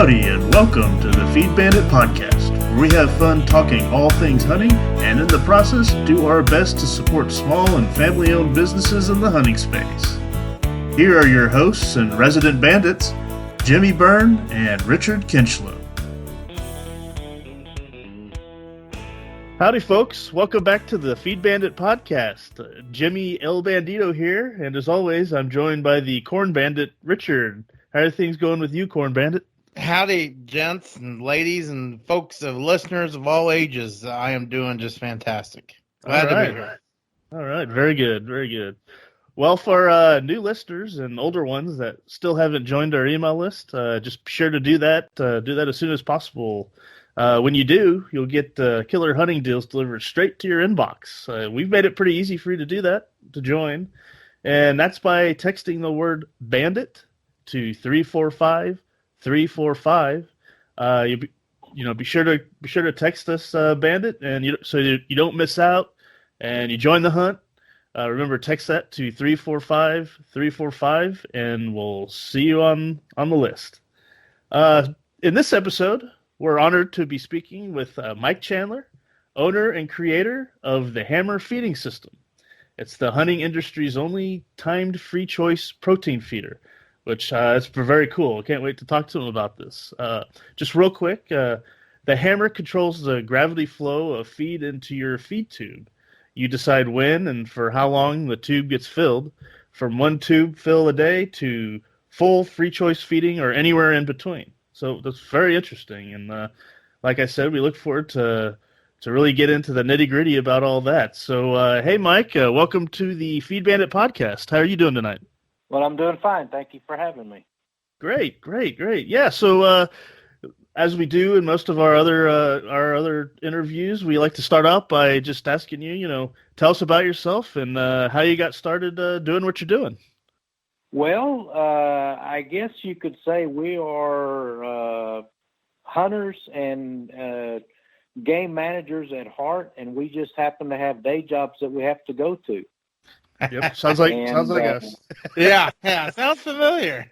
Howdy, and welcome to the Feed Bandit Podcast, where we have fun talking all things hunting, and in the process, do our best to support small and family-owned businesses in the hunting space. Here are your hosts and resident bandits, Jimmy Byrne and Richard Kinchlow. Howdy, folks. Welcome back to the Feed Bandit Podcast. Jimmy El Bandito here, and as always, I'm joined by the Corn Bandit, Richard. How are things going with you, Corn Bandit? Howdy, gents and ladies and folks of listeners of all ages. I am doing just fantastic. Glad to be here. All right. Very good. Very good. Well, for new listeners and older ones that still haven't joined our email list, just be sure to do that. Do that as soon as possible. When you do, you'll get killer hunting deals delivered straight to your inbox. We've made it pretty easy for you to do that, to join. And that's by texting the word bandit to 345-345. Be sure to text us bandit, and so you don't miss out, and you join the hunt. Remember, text that to 345-345, and we'll see you on the list. In this episode, we're honored to be speaking with Mike Chandler, owner and creator of the Hammer Feeding System. It's the hunting industry's only timed free choice protein feeder, which is very cool. I can't wait to talk to him about this. Just real quick, the Hammer controls the gravity flow of feed into your feed tube. You decide when and for how long the tube gets filled, from one tube fill a day to full free choice feeding or anywhere in between. So that's very interesting. And like I said, we look forward to really get into the nitty-gritty about all that. So, hey, Mike, welcome to the Feed Bandit Podcast. How are you doing tonight? Well, I'm doing fine. Thank you for having me. Great. Yeah, so as we do in most of our other interviews, we like to start out by just asking you, tell us about yourself and how you got started doing what you're doing. Well, I guess you could say we are hunters and game managers at heart, and we just happen to have day jobs that we have to go to. Yep, sounds like us. Yeah, sounds familiar.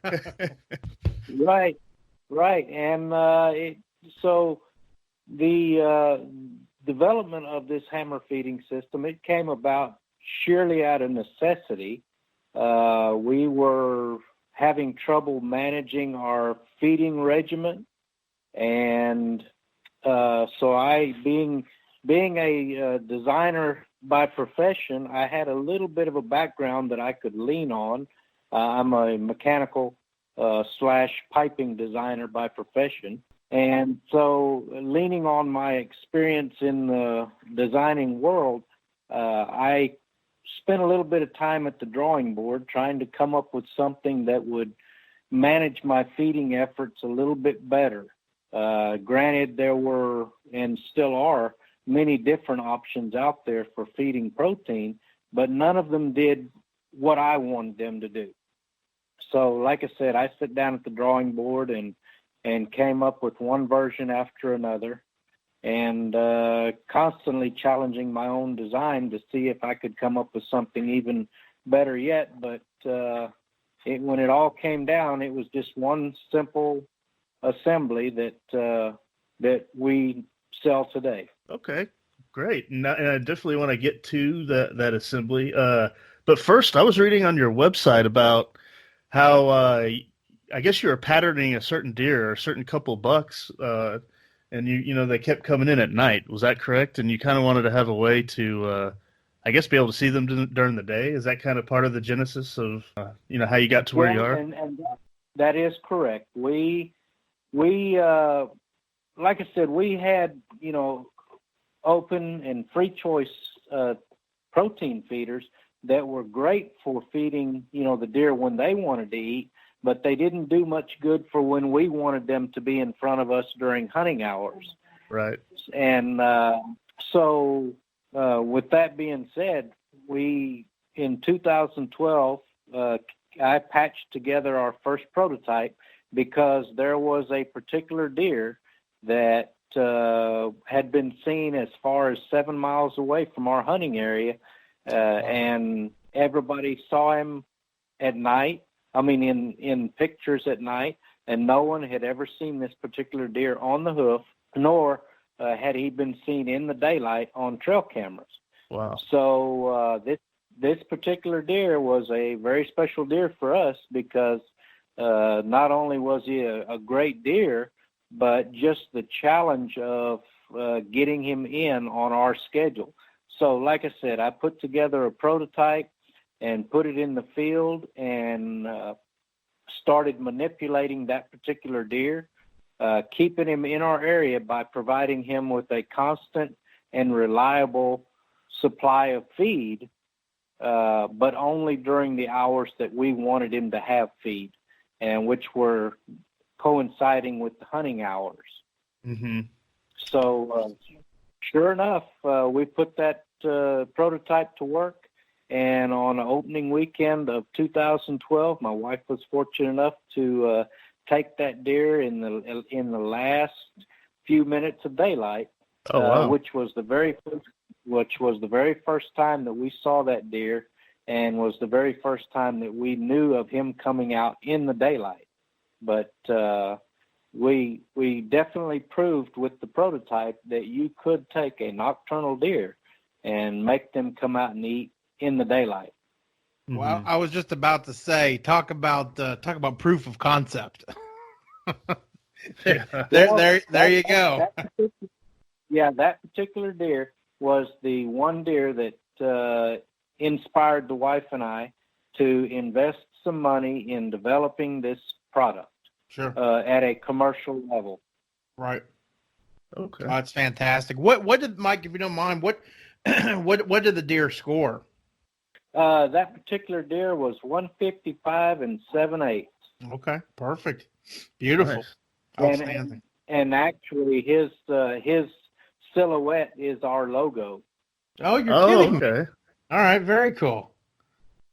Right. And so the development of this hammer feeding system, it came about sheerly out of necessity. We were having trouble managing our feeding regimen, and so I, being a designer by profession, I had a little bit of a background that I could lean on. I'm a mechanical / piping designer by profession, and so leaning on my experience in the designing world, I spent a little bit of time at the drawing board trying to come up with something that would manage my feeding efforts a little bit better. Granted, there were and still are many different options out there for feeding protein, but none of them did what I wanted them to do. So like I said, I sat down at the drawing board and came up with one version after another, and constantly challenging my own design to see if I could come up with something even better yet. But when it all came down, it was just one simple assembly that we sell today. Okay, great. And I definitely want to get to that assembly. But first, I was reading on your website about how I guess you were patterning a certain deer or a certain couple bucks, and they kept coming in at night. Was that correct? And you kind of wanted to have a way to, I guess, be able to see them during the day. Is that kind of part of the genesis of how you got to where you are? And that is correct. We like I said, we had open and free choice protein feeders that were great for feeding the deer when they wanted to eat, but they didn't do much good for when we wanted them to be in front of us during hunting hours. Right. And so with that being said, in 2012, I patched together our first prototype because there was a particular deer that had been seen as far as 7 miles away from our hunting area, and everybody saw him at night. I mean, in pictures at night, and no one had ever seen this particular deer on the hoof, nor had he been seen in the daylight on trail cameras. Wow. So this particular deer was a very special deer for us because not only was he a great deer, but just the challenge of getting him in on our schedule. So like I said, I put together a prototype and put it in the field and started manipulating that particular deer, keeping him in our area by providing him with a constant and reliable supply of feed, but only during the hours that we wanted him to have feed, and which were coinciding with the hunting hours. Mm-hmm. So sure enough, we put that prototype to work, and on the opening weekend of 2012, my wife was fortunate enough to take that deer in the last few minutes of daylight, wow. which was the very first time that we saw that deer, and was the very first time that we knew of him coming out in the daylight. But we definitely proved with the prototype that you could take a nocturnal deer and make them come out and eat in the daylight. Mm-hmm. Well, I was just about to say, talk about proof of concept. there you go. That particular deer was the one deer that inspired the wife and I to invest some money in developing this product. Sure. At a commercial level. Right. Okay. Oh, that's fantastic. What did, Mike, if you don't mind, what did the deer score? That particular deer was 155 and 7/8. Okay, perfect, beautiful, Nice. outstanding. And actually, his silhouette is our logo. Oh, you're kidding me. Okay. All right, very cool.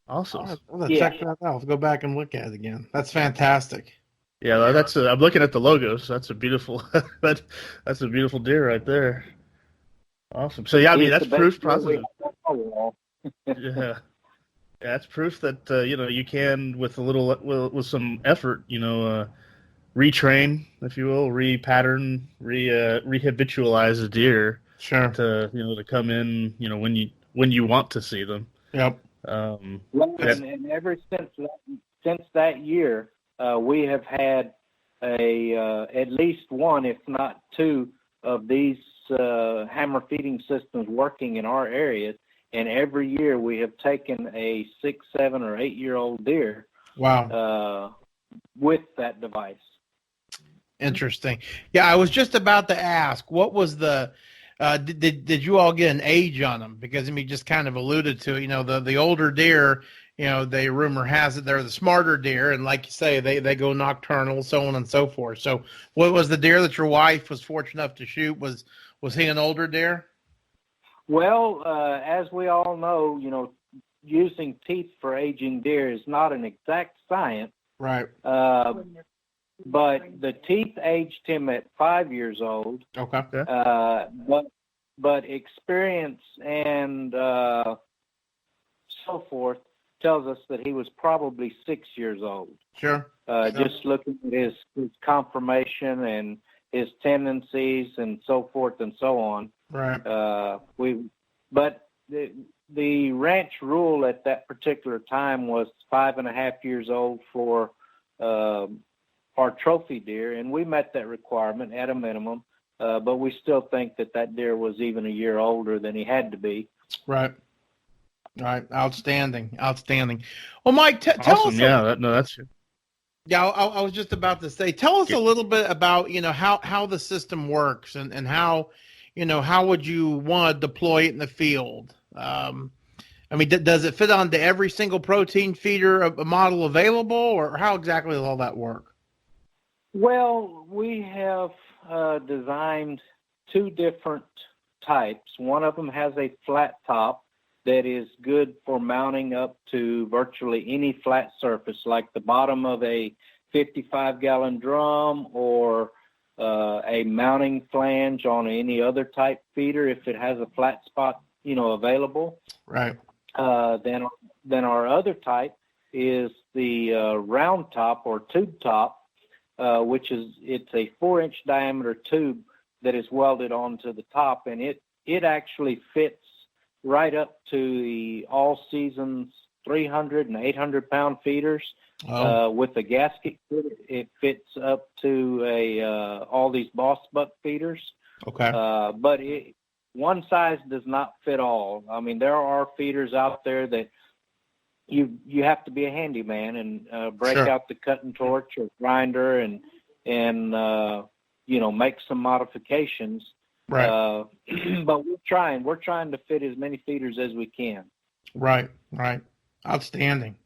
Awesome. All right, well, check that out. I'll go back and look at it again. That's fantastic. Yeah, that's. I'm looking at the logos. That's a beautiful. That's a beautiful deer right there. Awesome. So yeah, I mean that's proof positive. Yeah, that's proof that you can with a little with some effort, retrain, if you will, repattern, rehabitualize a deer. Sure. To come in, when you want to see them. Yep. And ever since that year, we have had at least one, if not two, of these hammer feeding systems working in our area. And every year we have taken a 6, 7, or 8-year-old deer. Wow. With that device. Interesting. Yeah, I was just about to ask, what was the did you all get an age on them? Because you just kind of alluded to, the older deer, the rumor has it they're the smarter deer, and like you say, they go nocturnal, so on and so forth. So, what was the deer that your wife was fortunate enough to shoot? Was he an older deer? Well, as we all know, using teeth for aging deer is not an exact science. Right. But the teeth aged him at 5 years old. Okay. But experience and so forth tells us that he was probably 6 years old. Sure. Just looking at his conformation and his tendencies and so forth and so on. Right. But the ranch rule at that particular time was 5.5 years old for our trophy deer, and we met that requirement at a minimum. But we still think that deer was even a year older than he had to be. Right. Right. Outstanding. Well, Mike, tell awesome. us. Yeah. That's true. Yeah, I was just about to say, tell us a little bit about, how the system works and how, how would you want to deploy it in the field? Does it fit onto every single protein feeder a model available, or how exactly does all that work? Well, we have designed two different types. One of them has a flat top that is good for mounting up to virtually any flat surface, like the bottom of a 55-gallon drum or a mounting flange on any other type feeder if it has a flat spot, available. Right. Then our other type is the round top or tube top which it's a 4-inch diameter tube that is welded onto the top, and it actually fits right up to the all seasons 300 and 800 pound feeders. With the gasket, it fits up to all these Boss Buck feeders. Okay. But one size does not fit all. I mean, there are feeders out there that you have to be a handyman and break Sure. out the cutting torch or grinder and make some modifications. Right. But we're trying to fit as many feeders as we can. Right. Outstanding.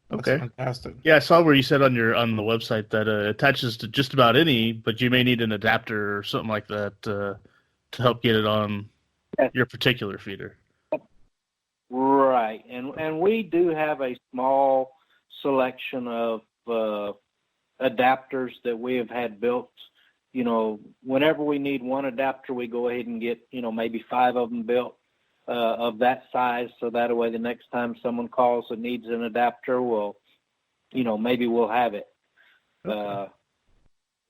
That's Okay. fantastic. Yeah, I saw where you said on the website that it attaches to just about any, but you may need an adapter or something like that to help get it on your particular feeder. Right, and we do have a small selection of adapters that we have had built. Whenever we need one adapter, we go ahead and get maybe 5 of them built of that size, so that way the next time someone calls that needs an adapter, maybe we'll have it. Okay.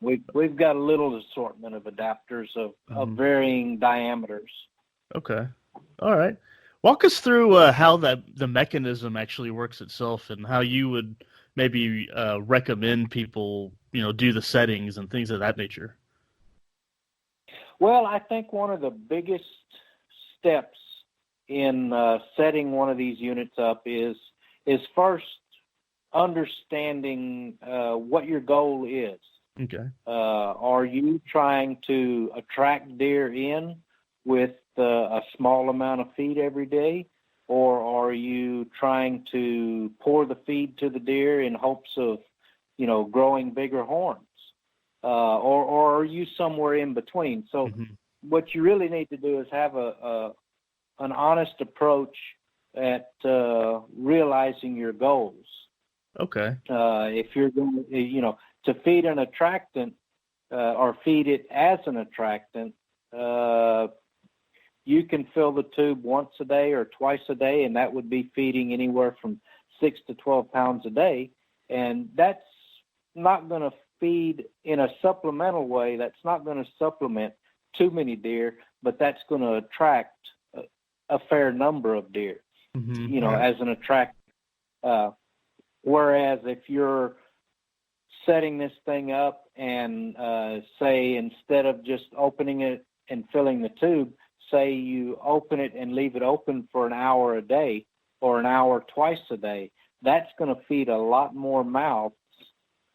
We've got a little assortment of adapters of varying diameters. Okay. All right. Walk us through how the mechanism actually works itself and how you would maybe recommend people, do the settings and things of that nature. Well, I think one of the biggest steps in setting one of these units up is first understanding what your goal is. Okay. Are you trying to attract deer in with a small amount of feed every day, or are you trying to pour the feed to the deer in hopes of, growing bigger horns, or are you somewhere in between? So what you really need to do is have an honest approach at realizing your goals. Okay. If you're going to feed an attractant or feed it as an attractant, you can fill the tube once a day or twice a day, and that would be feeding anywhere from 6 to 12 pounds a day. And that's not going to feed in a supplemental way. That's not going to supplement too many deer, but that's going to attract a fair number of deer, as an attractant. Whereas if you're setting this thing up and say instead of just opening it and filling the tube, say you open it and leave it open for an hour a day or an hour twice a day, that's going to feed a lot more mouths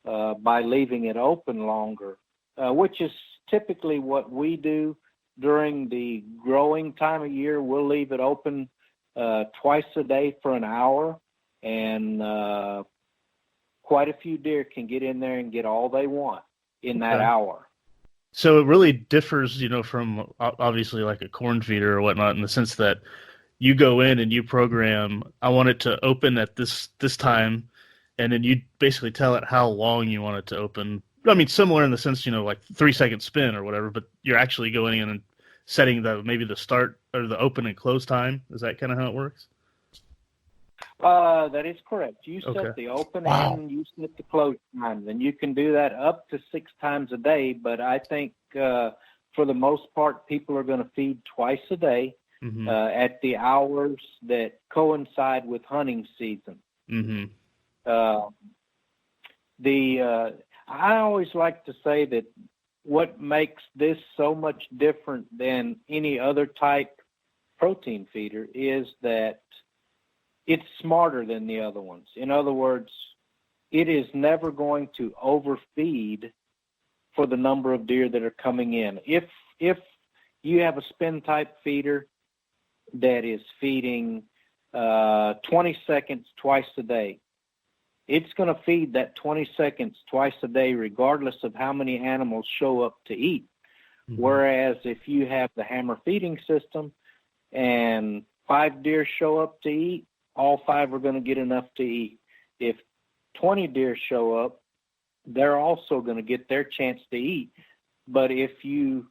by leaving it open longer, which is typically what we do during the growing time of year. We'll leave it open twice a day for an hour, and quite a few deer can get in there and get all they want in that hour. So it really differs, from obviously like a corn feeder or whatnot, in the sense that you go in and you program, I want it to open at this time, and then you basically tell it how long you want it to open. I mean, similar in the sense, like 3-second spin or whatever, but you're actually going in and setting maybe the start or the open and close time. Is that kind of how it works? That is correct. You set the open and you set the close time, and you can do that up to 6 times a day. But I think for the most part, people are going to feed twice a day at the hours that coincide with hunting season. I always like to say that what makes this so much different than any other type protein feeder is that it's smarter than the other ones. In other words, it is never going to overfeed for the number of deer that are coming in. If you have a spin type feeder that is feeding 20 seconds twice a day, it's going to feed that 20 seconds twice a day regardless of how many animals show up to eat. Whereas if you have the hammer feeding system and 5 deer show up to eat, all 5 are going to get enough to eat. If 20 deer show up, they're also going to get their chance to eat. But if you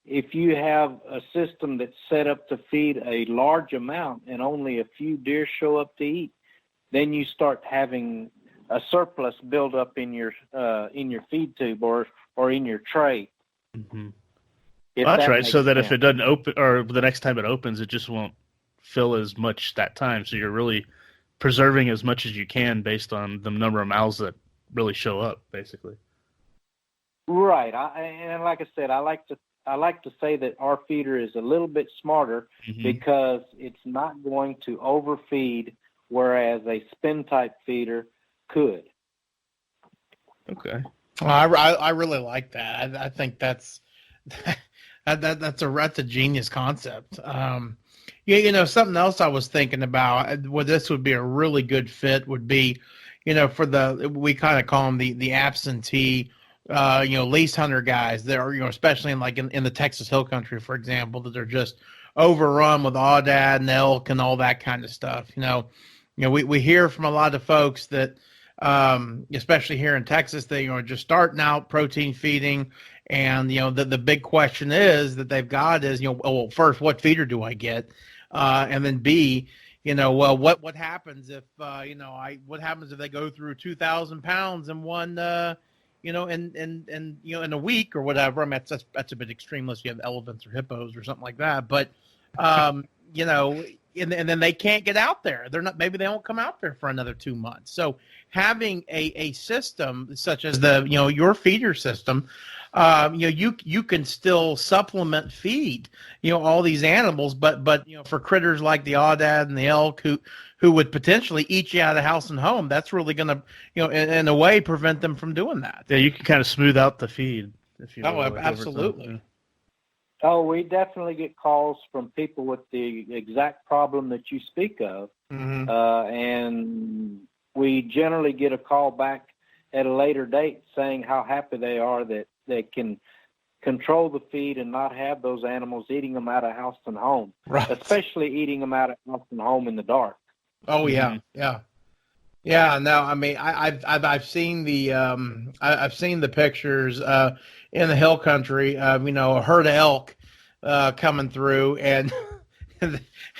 have a system that's set up to feed a large amount and only a few deer show up to eat, then you start having a surplus build up in your feed tube or in your tray. Mm-hmm. Well, that's right. So that if it doesn't open, or the next time it opens, it just won't fill as much that time. So you're really preserving as much as you can based on the number of mouths that really show up, basically. Right. And like I said, I like to say that our feeder is a little bit smarter because it's not going to overfeed, whereas a spin type feeder could. Okay. Well, I really like that. I think that's that's a genius concept. Something else I was thinking about, well, this would be a really good fit would be, for we kind of call them the absentee, lease hunter guys that are, especially in the Texas Hill Country, for example, that they're just overrun with aoudad and elk and all that kind of stuff. We hear from a lot of folks that, especially here in Texas, they are just starting out protein feeding. And, the big question is that they've got is, well, first, what feeder do I get? And then B, well, what happens if, what happens if they go through 2,000 pounds in one, in a week or whatever? I mean, that's a bit extreme unless you have elephants or hippos or something like that. But, and then they can't get out there. Maybe they won't come out there for another 2 months. So having a system such as your feeder system, you can still supplement feed, all these animals, but for critters like the aoudad and the elk who would potentially eat you out of house and home, that's really going to, in a way, prevent them from doing that. Yeah, you can kind of smooth out the feed. If you will, absolutely. Oh, we definitely get calls from people with the exact problem that you speak of. Mm-hmm. And we generally get a call back at a later date saying how happy they are that they can control the feed and not have those animals eating them out of house and home, right. Especially eating them out of house and home in the dark. Oh, yeah. Mm-hmm. Yeah. No, I mean, I've seen the pictures in the hill country of, a herd of elk coming through and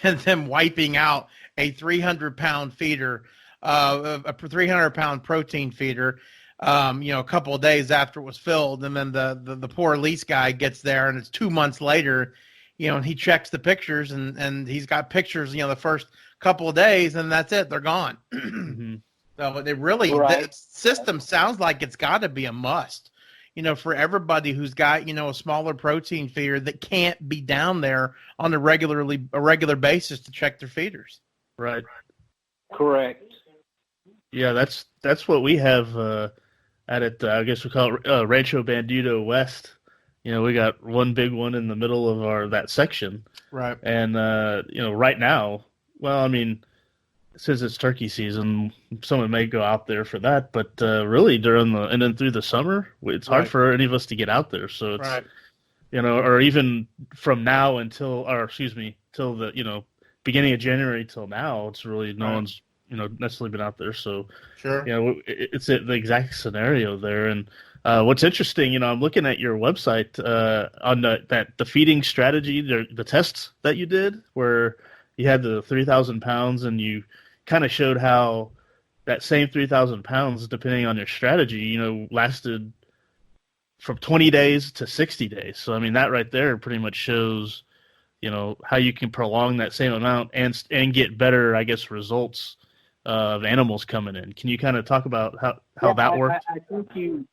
them wiping out a 300-pound feeder, a 300-pound protein feeder, a couple of days after it was filled. And then the poor lease guy gets there and it's 2 months later, and he checks the pictures and he's got pictures, the first couple of days, and that's it. They're gone. Mm-hmm. So it really, the system sounds like it's got to be a must, for everybody who's got, a smaller protein feeder that can't be down there on a regular basis to check their feeders. Right. Correct. Yeah, that's what we have at it. I guess we call it Rancho Bandito West. We got one big one in the middle of that section. Right. And right now, well, I mean, since it's turkey season, someone may go out there for that. But really, and then through the summer, it's hard for any of us to get out there. So it's, or even from now till the beginning of January till now, it's really no one's necessarily been out there. So sure, it's the exact scenario there. And what's interesting, I'm looking at your website on the feeding strategy, the tests that you did, where you had the 3,000 pounds, and you kind of showed how that same 3,000 pounds, depending on your strategy, lasted from 20 days to 60 days. So, I mean, that right there pretty much shows, how you can prolong that same amount and get better, I guess, results of animals coming in. Can you kind of talk about how that worked? I think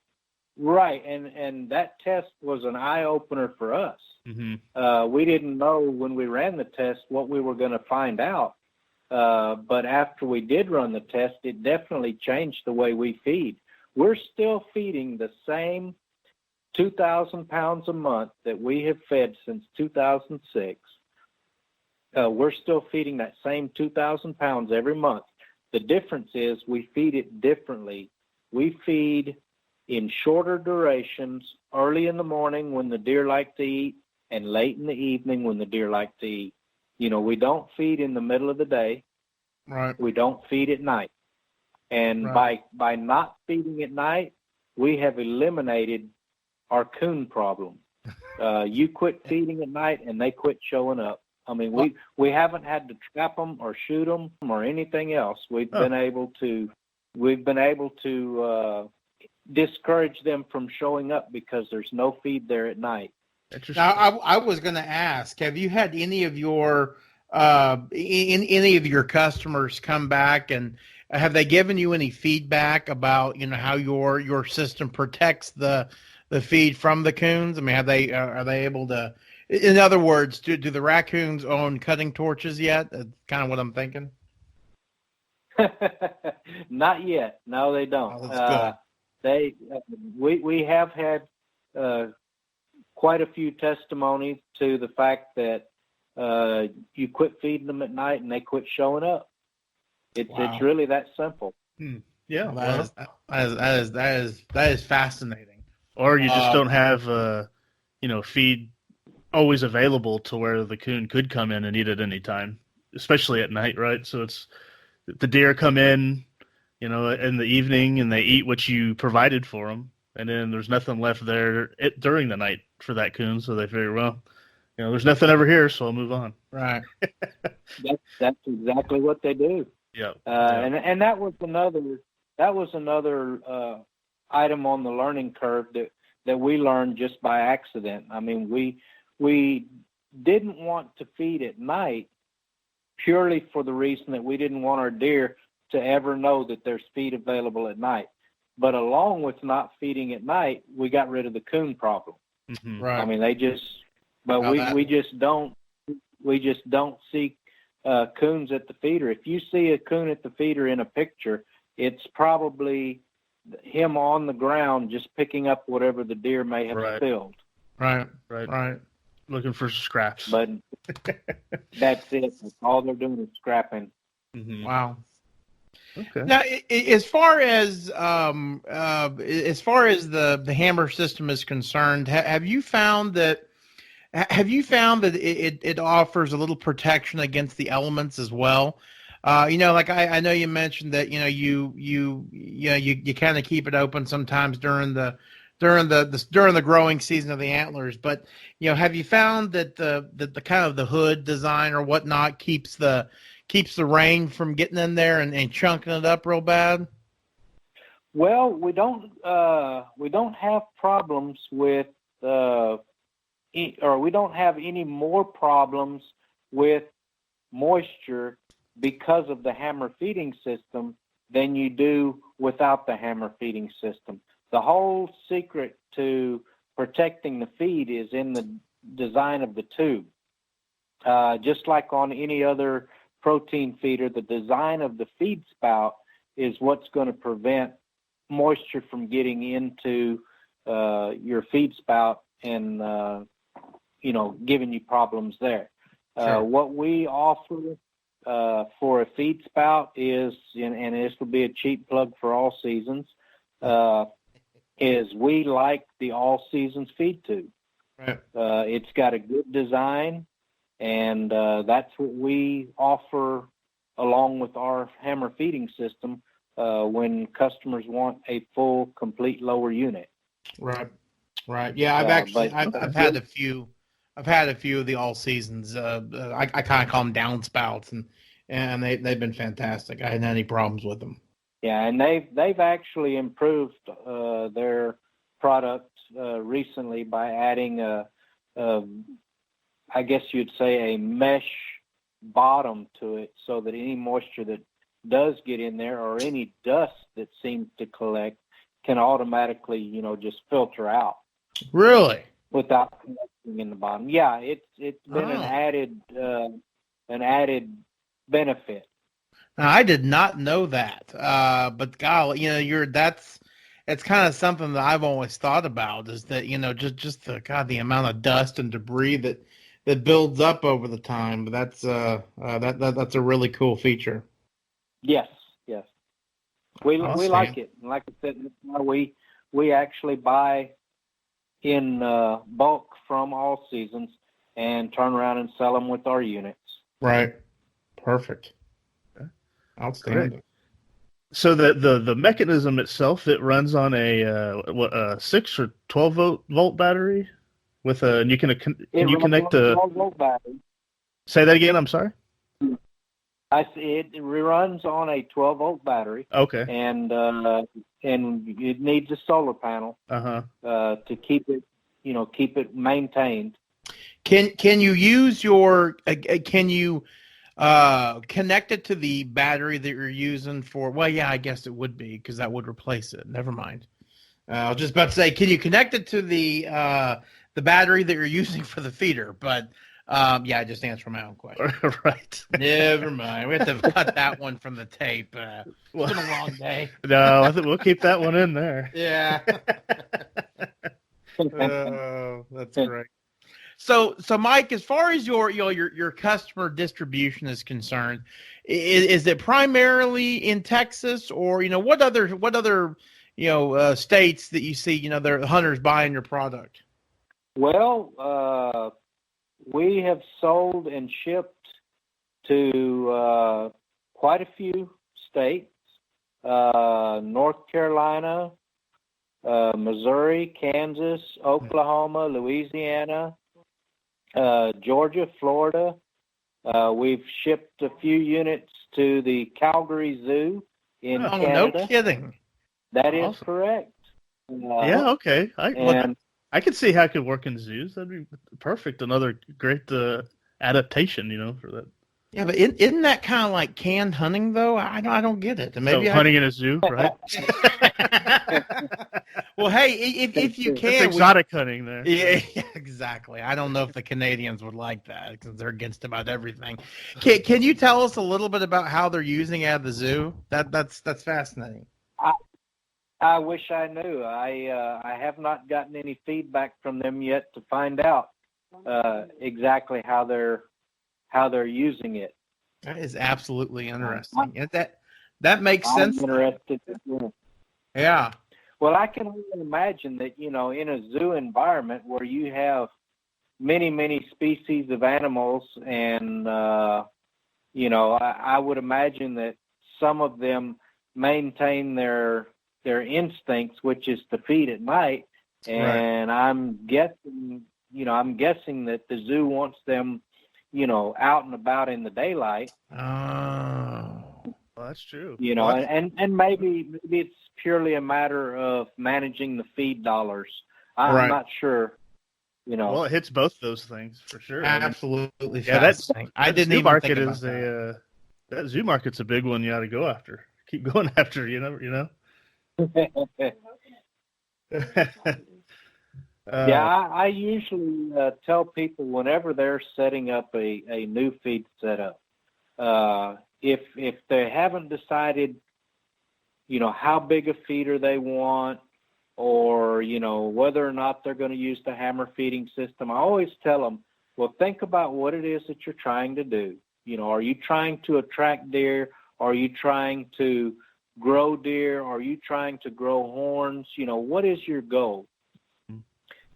right. And that test was an eye-opener for us. Mm-hmm. We didn't know when we ran the test what we were going to find out. But after we did run the test, it definitely changed the way we feed. We're still feeding the same 2,000 pounds a month that we have fed since 2006. We're still feeding that same 2,000 pounds every month. The difference is we feed it differently. We feed in shorter durations, early in the morning when the deer like to eat, and late in the evening when the deer like to eat. We don't feed in the middle of the day. Right. We don't feed at night. And by not feeding at night, we have eliminated our coon problem. You quit feeding at night and they quit showing up. I mean, we haven't had to trap them or shoot them or anything else. We've been able to we've been able to discourage them from showing up because there's no feed there at night. Now, I was going to ask, have you had any of your customers come back, and have they given you any feedback about how your system protects the feed from the coons? I mean, are they able to? In other words, do the raccoons own cutting torches yet? That's kind of what I'm thinking. Not yet. No, they don't. Oh, that's good. We have had quite a few testimonies to the fact that you quit feeding them at night and they quit showing up. It's really that simple. Yeah, well, that is fascinating. Or you just don't have feed always available to where the coon could come in and eat at any time, especially at night, right? So it's the deer come in, in the evening, and they eat what you provided for them, and then there's nothing left there during the night for that coon. So they figure, well, there's nothing over here, so I'll move on. Right. That's exactly what they do. Yeah. And that was another item on the learning curve that we learned just by accident. I mean, we didn't want to feed at night purely for the reason that we didn't want our deer to ever know that there's feed available at night. But along with not feeding at night, we got rid of the coon problem. Mm-hmm. Right. I mean, we just don't see coons at the feeder. If you see a coon at the feeder in a picture, it's probably him on the ground just picking up whatever the deer may have spilled. Right. Looking for scraps. But that's it. That's all they're doing is scrapping. Mm-hmm. Wow. Okay. Now, as far as the hammer system is concerned, have you found that it offers a little protection against the elements as well? Like I know you mentioned that you kind of keep it open sometimes during the growing season of the antlers, but have you found that the kind of the hood design or whatnot keeps the rain from getting in there and chunking it up real bad? Well, we don't have problems with or we don't have any more problems with moisture because of the hammer feeding system than you do without the hammer feeding system. The whole secret to protecting the feed is in the design of the tube. Just like on any other protein feeder, the design of the feed spout is what's going to prevent moisture from getting into your feed spout and giving you problems there. Sure. What we offer for a feed spout is, and this will be a cheap plug for all seasons, is we like the all seasons feed tube. Right. It's got a good design, and that's what we offer along with our hammer feeding system when customers want a full, complete lower unit. Right. Yeah, I've had a few. I've had a few of the all seasons. I kind of call them downspouts, and they've been fantastic. I hadn't had any problems with them. Yeah, and they've actually improved their product recently by adding I guess you'd say a mesh bottom to it, so that any moisture that does get in there or any dust that seems to collect can automatically, just filter out. Really? Without collecting in the bottom. Yeah, it's been an added benefit. Now, I did not know that, but golly, it's kind of something that I've always thought about, is that just the amount of dust and debris that builds up over the time. But that's a really cool feature. Yes, we like it. And like I said, we actually buy in bulk from all seasons and turn around and sell them with our units. Right. Perfect. Outstanding. Great. So the mechanism itself, it runs on a 6 or 12 volt battery with a, and you can connect a 12 volt battery. Say that again. I'm sorry. It runs on a 12-volt battery, Okay. and it needs a solar panel to keep it maintained. Can you use your can you connect it to the battery that you're using for? Well, yeah, I guess it would be, because that would replace it. Never mind. I was just about to say, can you connect it to the battery that you're using for the feeder? But yeah, I just answered my own question. Right. Never mind. We have to cut that one from the tape. It's been a long day. No, I think we'll keep that one in there. Yeah. That's great. So Mike, as far as your customer distribution is concerned, is it primarily in Texas, or what other states that you see their hunters buying your product? Well, we have sold and shipped to quite a few states: North Carolina, Missouri, Kansas, Oklahoma, Louisiana, Georgia, Florida. We've shipped a few units to the Calgary Zoo in Canada. No kidding. That is correct. Yeah, okay. I could see how it could work in zoos. That'd be perfect. Another great adaptation, for that. Yeah, but isn't that kind of like canned hunting, though? I don't get it. Maybe hunting in a zoo, right? Well, hey, if you can, it's exotic hunting there. Yeah, exactly. I don't know if the Canadians would like that, because they're against about everything. Can you tell us a little bit about how they're using it at the zoo? That's fascinating. I wish I knew. I have not gotten any feedback from them yet to find out exactly how they're using it. That is absolutely interesting. That makes sense. I'm interested. Yeah. Well, I can only imagine that in a zoo environment where you have many, many species of animals, and I would imagine that some of them maintain their instincts, which is to feed at night, and right. I'm guessing that the zoo wants them out and about in the daylight. Oh, well, that's true. And maybe it's purely a matter of managing the feed dollars. I'm not sure. Well, it hits both those things for sure. Absolutely. Yeah, I didn't zoo even market think is that zoo market's a big one. You ought to go after. Keep going after. I usually tell people whenever they're setting up a new feed setup, if they haven't decided, how big a feeder they want, or whether or not they're going to use the hammer feeding system, I always tell them, well, think about what it is that you're trying to do. Are you trying to attract deer? Are you trying to grow deer? Are you trying to grow horns? What is your goal?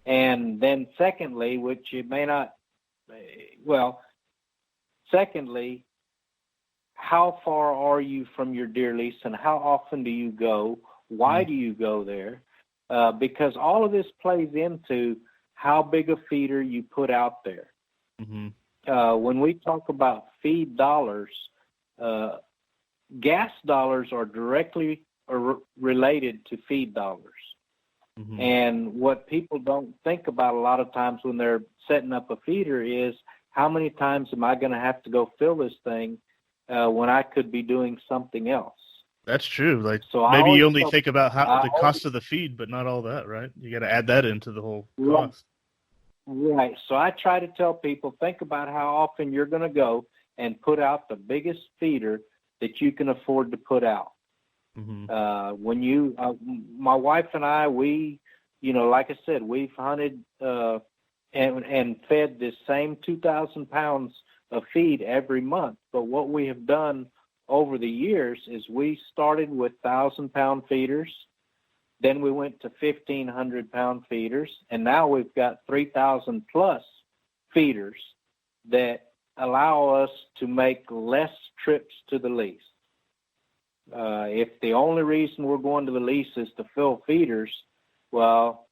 And then secondly, which it may not, secondly, how far are you from your deer lease, and how often do you go? Why do you go there? Because all of this plays into how big a feeder you put out there. Mm-hmm. When we talk about feed dollars, gas dollars are directly related to feed dollars. Mm-hmm. And what people don't think about a lot of times when they're setting up a feeder is, how many times am I going to have to go fill this thing when I could be doing something else? That's true. Maybe you only think about the cost of the feed, but not all that, right? You got to add that into the whole cost. Right. So I try to tell people, think about how often you're going to go and put out the biggest feeder that you can afford to put out. Mm-hmm. When my wife and I, we, like I said, we've hunted and fed this same 2,000 pounds of feed every month. But what we have done over the years is we started with 1,000-pound feeders, then we went to 1,500-pound feeders, and now we've got 3,000 plus feeders that allow us to make less trips to the lease. If the only reason we're going to the lease is to fill feeders, well,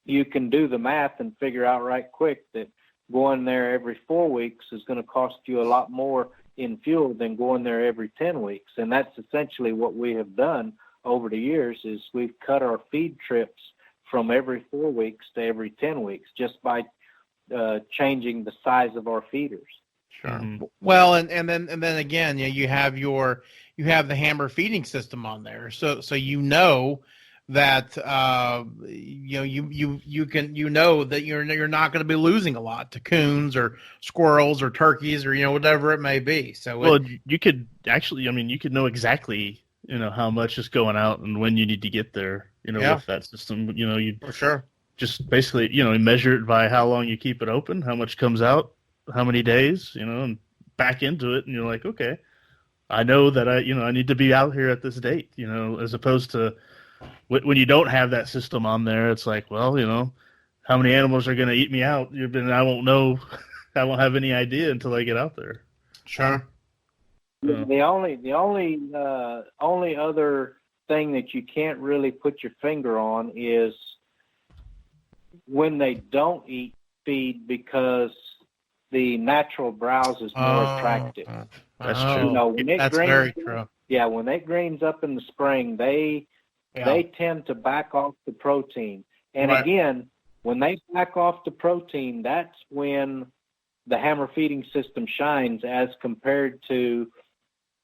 you can do the math and figure out right quick that going there every 4 weeks is going to cost you a lot more in fuel than going there every 10 weeks. And that's essentially what we have done over the years is we've cut our feed trips from every 4 weeks to every 10 weeks just by changing the size of our feeders. Sure. Mm-hmm. Well, and then again, you have the hammer feeding system on there, so you know that you know that you're not going to be losing a lot to coons or squirrels or turkeys or whatever it may be. So you could actually, you could know exactly how much is going out and when you need to get there. With that system, you for sure just basically measure it by how long you keep it open, how much comes out, how many days, and back into it, and you're like, okay, I know that I need to be out here at this date, as opposed to when you don't have that system on there, it's like, well, how many animals are going to eat me out? I won't know, I won't have any idea until I get out there. Sure. The only other thing that you can't really put your finger on is when they don't eat feed because the natural browse is more attractive. That's true. That's very true. Yeah, when it greens up in the spring, they tend to back off the protein. And again, when they back off the protein, that's when the hammer feeding system shines as compared to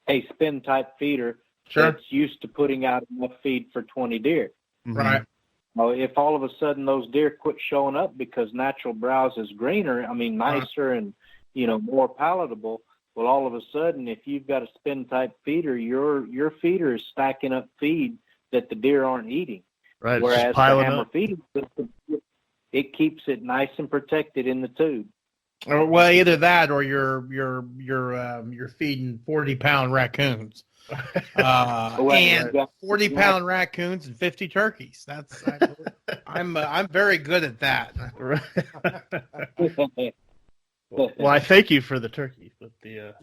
a spin type feeder that's used to putting out enough feed for 20 deer. Right. Well, if all of a sudden those deer quit showing up because natural browse is greener, nicer and, more palatable, well, all of a sudden, if you've got a spin type feeder, your feeder is stacking up feed that the deer aren't eating. Right. Whereas the hammer feeding system, it keeps it nice and protected in the tube. Or, well, either that or you're feeding 40-pound raccoons. And 40-pound raccoons and 50 turkeys. I'm very good at that. Well, I thank you for the turkey, but yeah.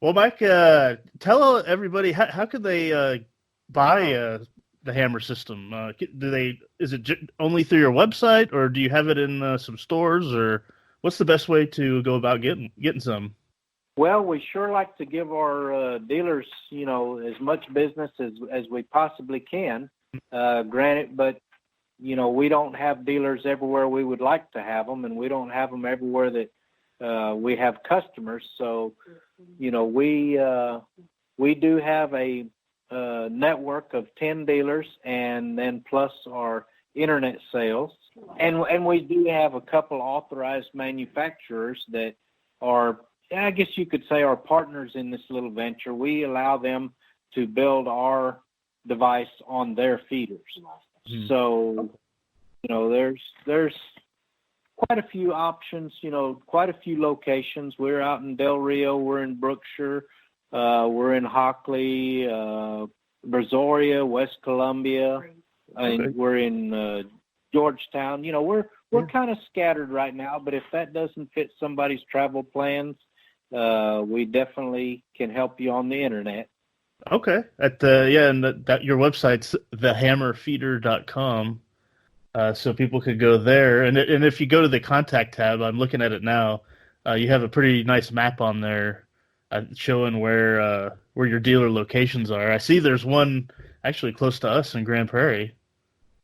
Well, Mike, tell everybody how could they buy the hammer system? Is it only through your website, or do you have it in some stores, or what's the best way to go about getting some? Well, we sure like to give our dealers, as much business as we possibly can. Granted, but we don't have dealers everywhere we would like to have them, and we don't have them everywhere that we have customers. So, we do have a network of 10 dealers, and then plus our internet sales, and we do have a couple authorized manufacturers that are, I guess you could say, our partners in this little venture. We allow them to build our device on their feeders. So, there's quite a few options, quite a few locations. We're out in Del Rio, we're in Brookshire, we're in Hockley, Brazoria, West Columbia, and we're in Georgetown. We're kind of scattered right now, but if that doesn't fit somebody's travel plans, we definitely can help you on the internet. Okay. And your website's thehammerfeeder.com. So people could go there, and if you go to the contact tab, I'm looking at it now. You have a pretty nice map on there, showing where your dealer locations are. I see there's one actually close to us in Grand Prairie,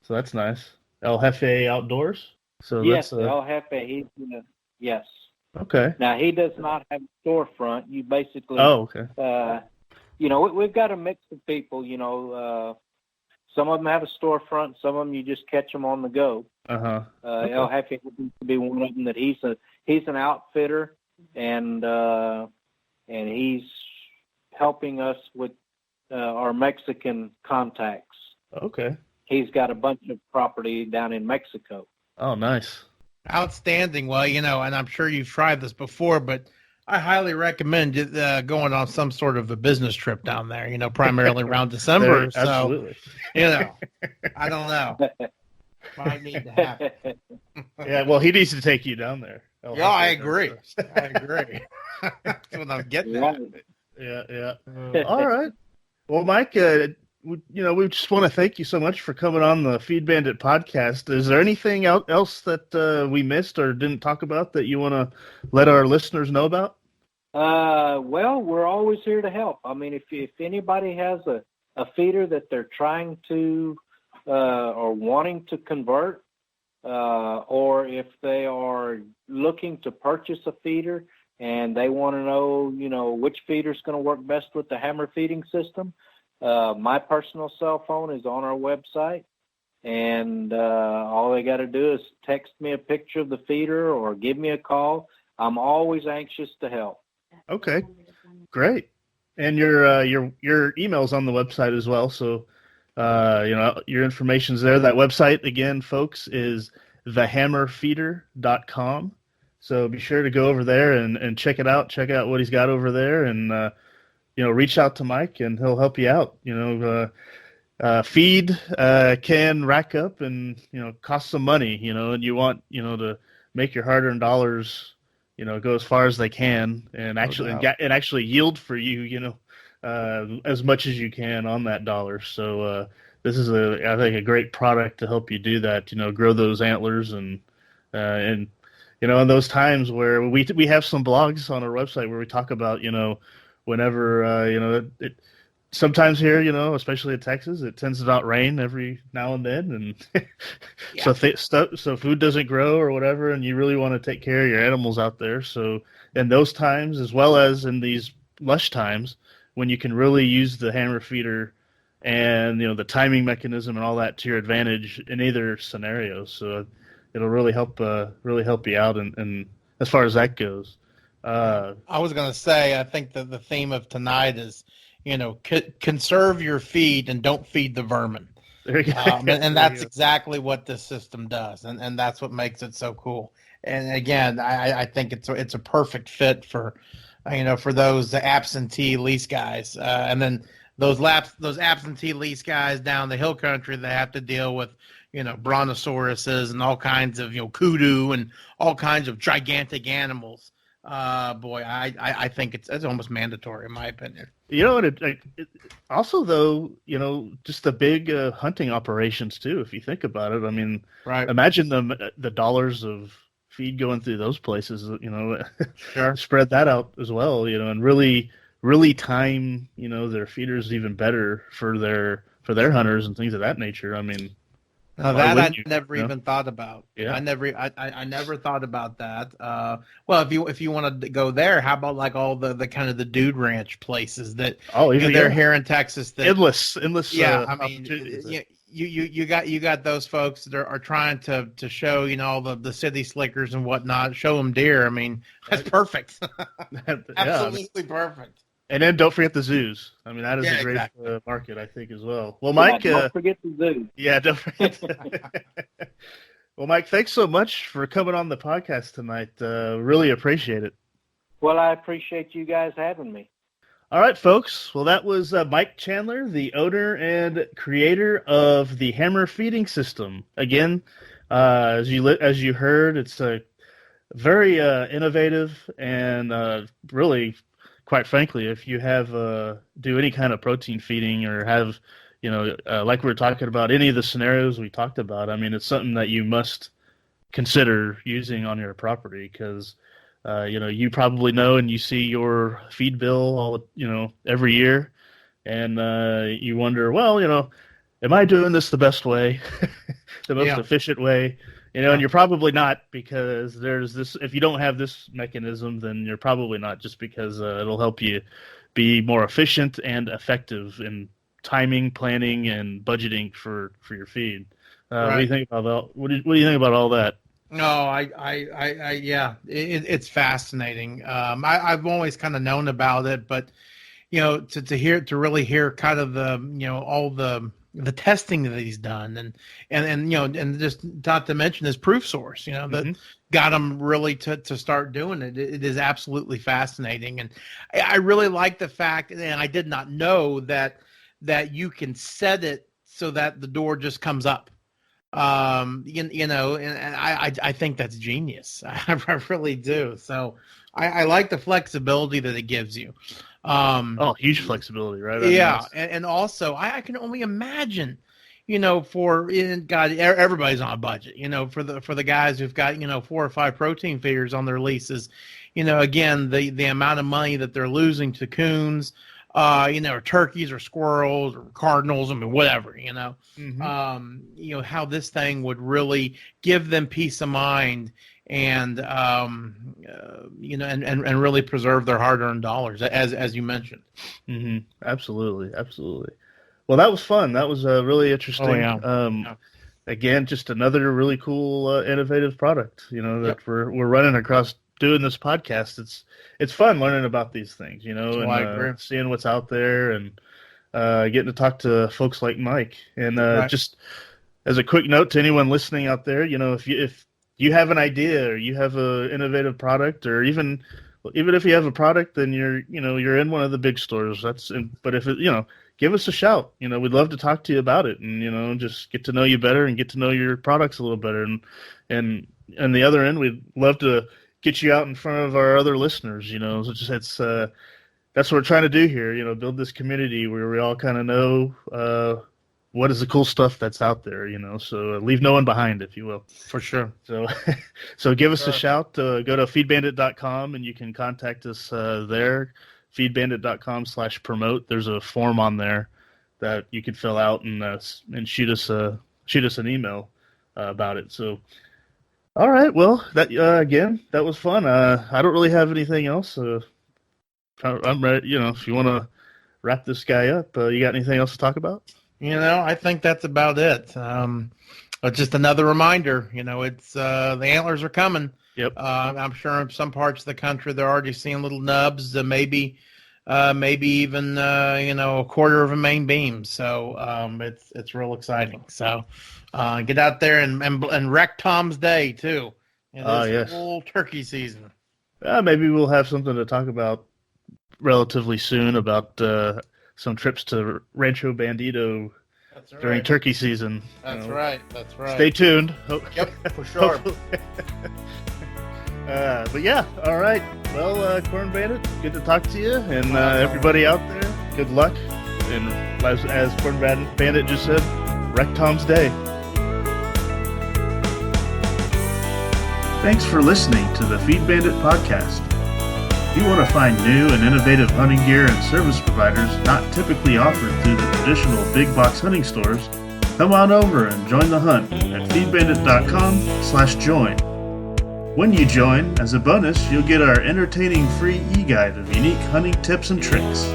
so that's nice. El Jefe Outdoors. So yes, El Jefe. Yes. Okay. Now he does not have a storefront. You basically. Oh, okay. We've got a mix of people. Some of them have a storefront. Some of them you just catch them on the go. Okay. El Jefe would be one of them. That he's an outfitter, and he's helping us with our Mexican contacts. Okay. He's got a bunch of property down in Mexico. Oh, nice. Outstanding. Well, and I'm sure you've tried this before, but I highly recommend going on some sort of a business trip down there, primarily around December. Absolutely. So, I don't know. Might need to happen. Yeah, well, he needs to take you down there. Yeah, I agree. That's what I'm getting at. Yeah. All right. Well, Mike, we just want to thank you so much for coming on the Feed Bandit podcast. Is there anything else that we missed or didn't talk about that you want to let our listeners know about? Well, we're always here to help. I mean, if anybody has a feeder that they're trying to or wanting to convert, or if they are looking to purchase a feeder and they want to know, which feeder is going to work best with the hammer feeding system, my personal cell phone is on our website, and all they got to do is text me a picture of the feeder or give me a call. I'm always anxious to help. Okay, great. And your email's on the website as well, so your information's there. That website again, folks, is thehammerfeeder.com. So be sure to go over there and check it out. Check out what he's got over there, and reach out to Mike, and he'll help you out. Feed can rack up and cost some money. And you want to make your hard-earned dollars go as far as they can, and actually yield for you. As much as you can on that dollar. So this is I think a great product to help you do that. Grow those antlers and in those times where we have some blogs on our website where we talk about whenever sometimes here especially in Texas it tends to not rain every now and then, and so food doesn't grow or whatever, and you really want to take care of your animals out there. So in those times, as well as in these lush times, when you can really use the hammer feeder and the timing mechanism and all that to your advantage in either scenario. So it'll really help you out, and as far as that goes. I was going to say, I think that the theme of tonight is, conserve your feed and don't feed the vermin. There you go. And that's exactly what this system does, and that's what makes it so cool. And again, I think it's a perfect fit for those absentee lease guys, and then those absentee lease guys down the hill country that have to deal with brontosauruses and all kinds of kudu and all kinds of gigantic animals. I think it's almost mandatory in my opinion. Also though, just the big hunting operations too. If you think about it, I mean, right? Imagine the dollars of feed going through those places. Sure. Spread that out as well. And really time their feeders even better for their hunters and things of that nature. I mean. That I never even thought about. Yeah. I never thought about that. Well, if you want to go there, how about like all the kind of the dude ranch places that they're here in Texas? That endless. Yeah, I mean, you got those folks that are trying to show all the city slickers and whatnot, show them deer. I mean, that's perfect. Absolutely perfect. And then don't forget the zoos. I mean, that is a great market, I think, as well. Well, Mike, don't forget the zoo. Yeah, don't forget. Well, Mike, thanks so much for coming on the podcast tonight. Really appreciate it. Well, I appreciate you guys having me. All right, folks. Well, that was Mike Chandler, the owner and creator of the Hammer Feeding System. Again, as you heard, it's a very innovative and really. Quite frankly, if you have do any kind of protein feeding or have, like we were talking about, any of the scenarios we talked about, I mean, it's something that you must consider using on your property because, you probably know and you see your feed bill every year, and you wonder, well, am I doing this the best way, the most efficient way? And you're probably not, because there's this. If you don't have this mechanism, then you're probably not, just because it'll help you be more efficient and effective in timing, planning, and budgeting for your feed. What do you think about that? What do you think about all that? No, it's fascinating. I've always kind of known about it, but to really hear kind of the all the testing that he's done and just not to mention his proof source, that got him really to start doing it. It is absolutely fascinating. And I really like the fact, and I did not know that you can set it so that the door just comes up. And I think that's genius. I really do. So I like the flexibility that it gives you. Huge flexibility, right? Yeah, and also I can only imagine, God, everybody's on a budget. For the guys who've got 4 or 5 protein feeders on their leases, again the amount of money that they're losing to coons, or turkeys or squirrels or cardinals, I mean whatever, Mm-hmm. how this thing would really give them peace of mind and and really preserve their hard-earned dollars, as you mentioned. Mm-hmm. Absolutely. Well, that was fun. That was really interesting. Oh, yeah. Again, just another really cool, innovative product. That we're running across doing this podcast. It's fun learning about these things. I agree. Seeing what's out there and getting to talk to folks like Mike. And Right. Just as a quick note to anyone listening out there, if you have an idea or you have an innovative product, or even if you have a product, then you're in one of the big stores. But if give us a shout. We'd love to talk to you about it, and just get to know you better and get to know your products a little better. And on the other end, we'd love to get you out in front of our other listeners. That's what we're trying to do here. Build this community where we all kind of know what is the cool stuff that's out there. So leave no one behind, if you will. For sure. So give us a shout. Go to feedbandit.com and you can contact us there. feedbandit.com/promote. There's a form on there that you can fill out and shoot us an email about it. So, all right. Well, that again, that was fun. I don't really have anything else. I'm ready. If you want to wrap this guy up, you got anything else to talk about? I think that's about it. Just another reminder. It's the antlers are coming. Yep. I'm sure in some parts of the country they're already seeing little nubs, maybe even a quarter of a main beam. So it's real exciting. So get out there and wreck Tom's Day too. Yes. Whole turkey season. Maybe we'll have something to talk about relatively soon about some trips to Rancho Bandito during turkey season. That's right. Stay tuned. Yep, for sure. But yeah, all right. Well, Corn Bandit, good to talk to you, and everybody out there, good luck. And as Corn Bandit just said, wreck Tom's Day. Thanks for listening to the Feed Bandit podcast. If you want to find new and innovative hunting gear and service providers not typically offered through the traditional big box hunting stores, come on over and join the hunt at feedbandit.com/join. When you join, as a bonus, you'll get our entertaining free e-guide of unique hunting tips and tricks.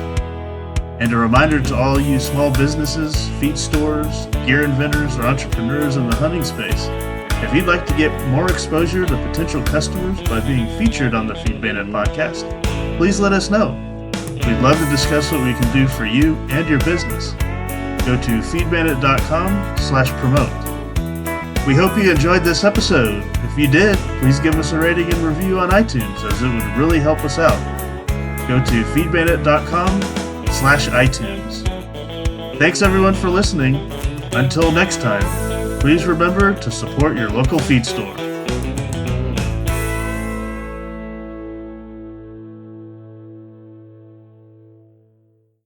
And a reminder to all you small businesses, feed stores, gear inventors, or entrepreneurs in the hunting space, if you'd like to get more exposure to potential customers by being featured on the Feed Bandit podcast, please let us know. We'd love to discuss what we can do for you and your business. Go to feedbandit.com/promote. We hope you enjoyed this episode. If you did, please give us a rating and review on iTunes, as it would really help us out. Go to feedbandit.com/iTunes. Thanks everyone for listening. Until next time, please remember to support your local feed store.